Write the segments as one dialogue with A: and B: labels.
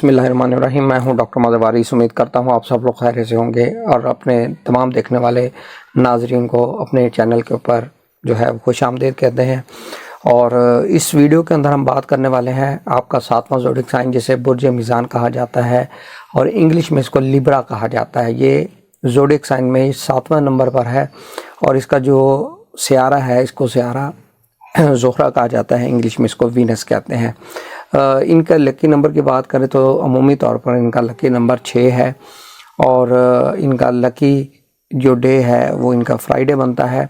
A: बिस्मिल्लाहिर्रहमानिर्रहीम। मैं हूं डॉक्टर मदद वारिस। उम्मीद करता हूं आप सब लोग खैर से होंगे और अपने तमाम देखने वाले नाजरीन को अपने चैनल के ऊपर जो है खुश आमदीद कहते हैं। और इस वीडियो के अंदर हम बात करने वाले हैं आपका 7वां ज़ोडिक साइन, जिसे बुर्ज मीज़ान कहा जाता है और इंग्लिश में इसको लिब्रा कहा जाता है। ये ज़ोडिक साइन में 7वां नंबर पर है और इसका जो सियारा है इसको सियारा ज़ोहरा कहा जाता है, इंग्लिश में इसको वीनस कहते हैं। इनका लकी नंबर की बात करें तो अमूमी तौर पर इनका लकी नंबर 6 है और इनका लकी जो डे है वो इनका फ्राइडे बनता है।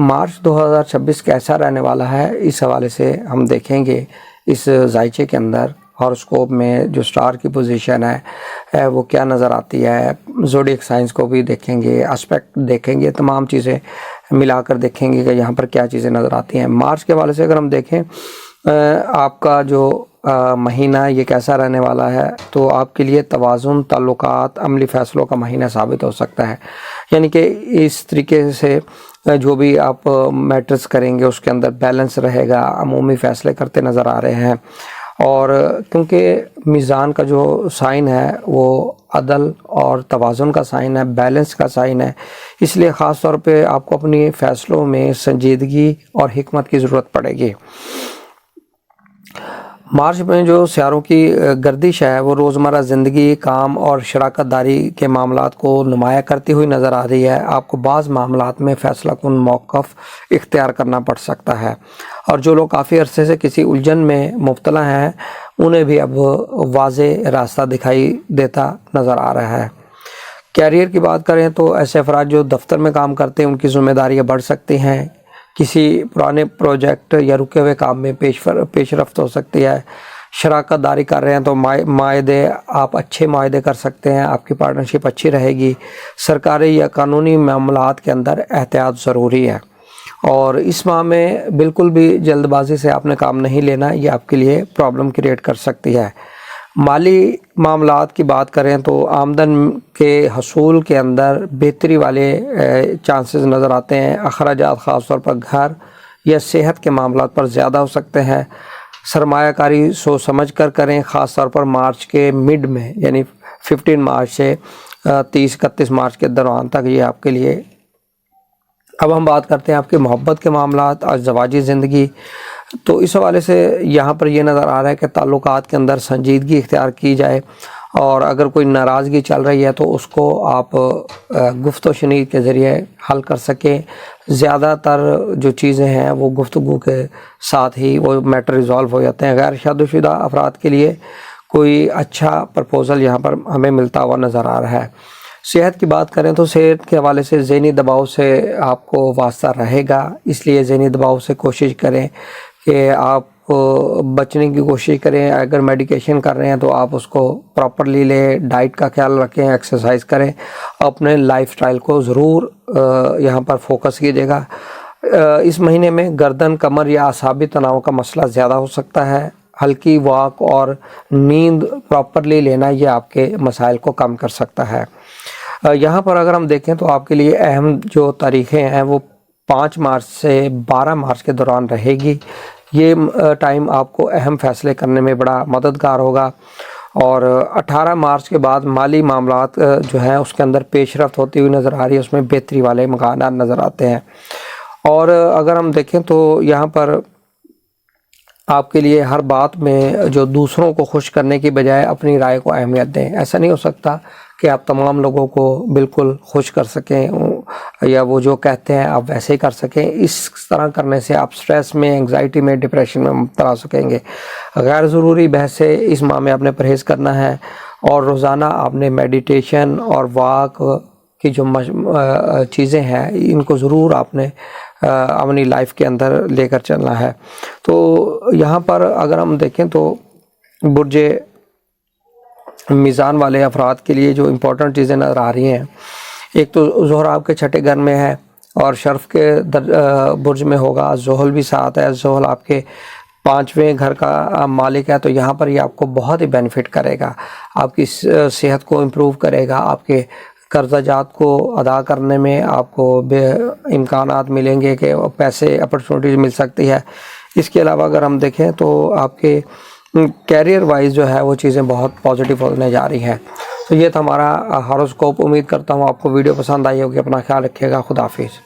A: मार्च 2026 कैसा रहने वाला है इस हवाले से हम देखेंगे। इस जायचे के अंदर हॉरोस्कोप में जो स्टार की पोजीशन है वो क्या नज़र आती है, ज़ोडिक साइंस को भी देखेंगे, एस्पेक्ट देखेंगे, तमाम चीज़ें मिलाकर देखेंगे कि यहाँ पर क्या चीज़ें नज़र आती हैं। मार्च के हवाले से अगर हम देखें आपका जो महीना ये कैसा रहने वाला है, तो आपके लिए तवाज़ुन, ताल्लुकात, अमली फ़ैसलों का महीना साबित हो सकता है। यानी कि इस तरीके से जो भी आप मैटर्स करेंगे उसके अंदर बैलेंस रहेगा, अमूमी फ़ैसले करते नज़र आ रहे हैं। और क्योंकि मीज़ान का जो साइन है वो अदल और तवाज़ुन का साइन है, बैलेंस का साइन है, इसलिए ख़ास तौर पे आपको अपनी फ़ैसलों में संजीदगी और हिकमत की ज़रूरत पड़ेगी। मार्च में जो सियारों की गर्दिश है वो रोज़मर्रा ज़िंदगी, काम और शराकत दारी के मामलात को नुमाया करती हुई नज़र आ रही है। आपको बाज़ मामलात में फ़ैसला कुन मौक़िफ़ इख्तियार करना पड़ सकता है और जो लोग काफ़ी अरसे से किसी उलझन में मुब्तला हैं उन्हें भी अब वाज़े रास्ता दिखाई देता नज़र आ रहा है। कैरियर की बात करें तो ऐसे अफराद जो दफ्तर में काम करते हैं उनकी ज़िम्मेदारियाँ बढ़ सकती हैं। किसी पुराने प्रोजेक्ट या रुके हुए काम में पेशरफ्त हो सकती है। शराकत दारी कर रहे हैं तो मायदे आप अच्छे मायदे कर सकते हैं, आपकी पार्टनरशिप अच्छी रहेगी। सरकारी या कानूनी मामलात के अंदर एहतियात ज़रूरी है और इस माह में बिल्कुल भी जल्दबाजी से आपने काम नहीं लेना, ये आपके लिए प्रॉब्लम क्रिएट कर सकती है। माली मामलात की बात करें तो आमदन के हसूल के अंदर बेहतरी वाले चांसेस नज़र आते हैं। अखराजात ख़ास तौर पर घर या सेहत के मामलात पर ज़्यादा हो सकते हैं। सरमायाकारी सोच समझ कर करें, ख़ास तौर पर मार्च के मिड में, यानी 15 मार्च से 30-31 मार्च के दौरान तक ये आपके लिए। अब हम बात करते हैं आपके मोहब्बत के मामलात और ज़वाजी ज़िंदगी। तो इस हवाले से यहाँ पर यह नज़र आ रहा है कि ताल्लुकात के अंदर संजीदगी इख्तियार की जाए और अगर कोई नाराज़गी चल रही है तो उसको आप गुफ्त शनीद के ज़रिए हल कर सकें। ज़्यादातर जो चीज़ें हैं वो गुफ्तगू के साथ ही वो मैटर रिज़ॉल्व हो जाते हैं। गैर शादीशुदा अफराद के लिए कोई अच्छा प्रपोज़ल यहाँ पर हमें मिलता हुआ नज़र आ रहा है। सेहत की बात करें तो सेहत के हवाले से ज़हनी दबाव से आपको वास्ता रहेगा, इसलिए ज़हनी दबाव से कोशिश करें कि आप बचने की कोशिश करें। अगर मेडिकेशन कर रहे हैं तो आप उसको प्रॉपरली लें, डाइट का ख्याल रखें, एक्सरसाइज करें, अपने लाइफस्टाइल को ज़रूर यहाँ पर फोकस कीजिएगा। इस महीने में गर्दन, कमर या असाबी तनाव का मसला ज़्यादा हो सकता है। हल्की वॉक और नींद प्रॉपरली लेना ये आपके मसाइल को कम कर सकता है। यहाँ पर अगर हम देखें तो आपके लिए अहम जो तारीखें हैं वो 5 मार्च से 12 मार्च के दौरान रहेगी। ये टाइम आपको अहम फ़ैसले करने में बड़ा मददगार होगा और 18 मार्च के बाद माली मामलात जो है उसके अंदर पेशरफ्त होती हुई नज़र आ रही है, उसमें बेहतरी वाले मकानात नज़र आते हैं। और अगर हम देखें तो यहाँ पर आपके लिए हर बात में जो दूसरों को खुश करने की बजाय अपनी राय को अहमियत दें। ऐसा नहीं हो सकता कि आप तमाम लोगों को बिल्कुल खुश कर सकें या वो जो कहते हैं आप वैसे ही कर सकें। इस तरह करने से आप स्ट्रेस में, एंग्जाइटी में, डिप्रेशन में मुब्तला हो सकेंगे। गैर ज़रूरी बहस से इस माह में आपने परहेज़ करना है और रोज़ाना आपने मेडिटेशन और वॉक की जो चीज़ें हैं इनको ज़रूर आपने अपनी लाइफ के अंदर लेकर चलना है। तो यहाँ पर अगर हम देखें तो बुर्ज मीज़ान वाले अफराद के लिए जो इम्पोर्टेंट चीज़ें नज़र आ रही हैं, एक तो ज़ोहरा आपके छठे घर में है और शर्फ के बुर्ज में होगा। ज़ोहल भी साथ है, ज़ोहल आपके 5वें घर का मालिक है, तो यहाँ पर ये आपको बहुत ही बेनिफिट करेगा, आपकी सेहत को इम्प्रूव करेगा, आपके कर्ज़ाजात को अदा करने में आपको इम्कानात मिलेंगे कि पैसे अपॉर्चुनिटीज़ मिल सकती है। इसके अलावा अगर हम देखें तो आपके कैरियर वाइज जो है वो चीज़ें बहुत पॉजिटिव होने जा रही हैं। तो ये था हमारा हॉरोस्कोप। उम्मीद करता हूँ आपको वीडियो पसंद आई होगी। अपना ख्याल रखिएगा। खुदा हाफिज़।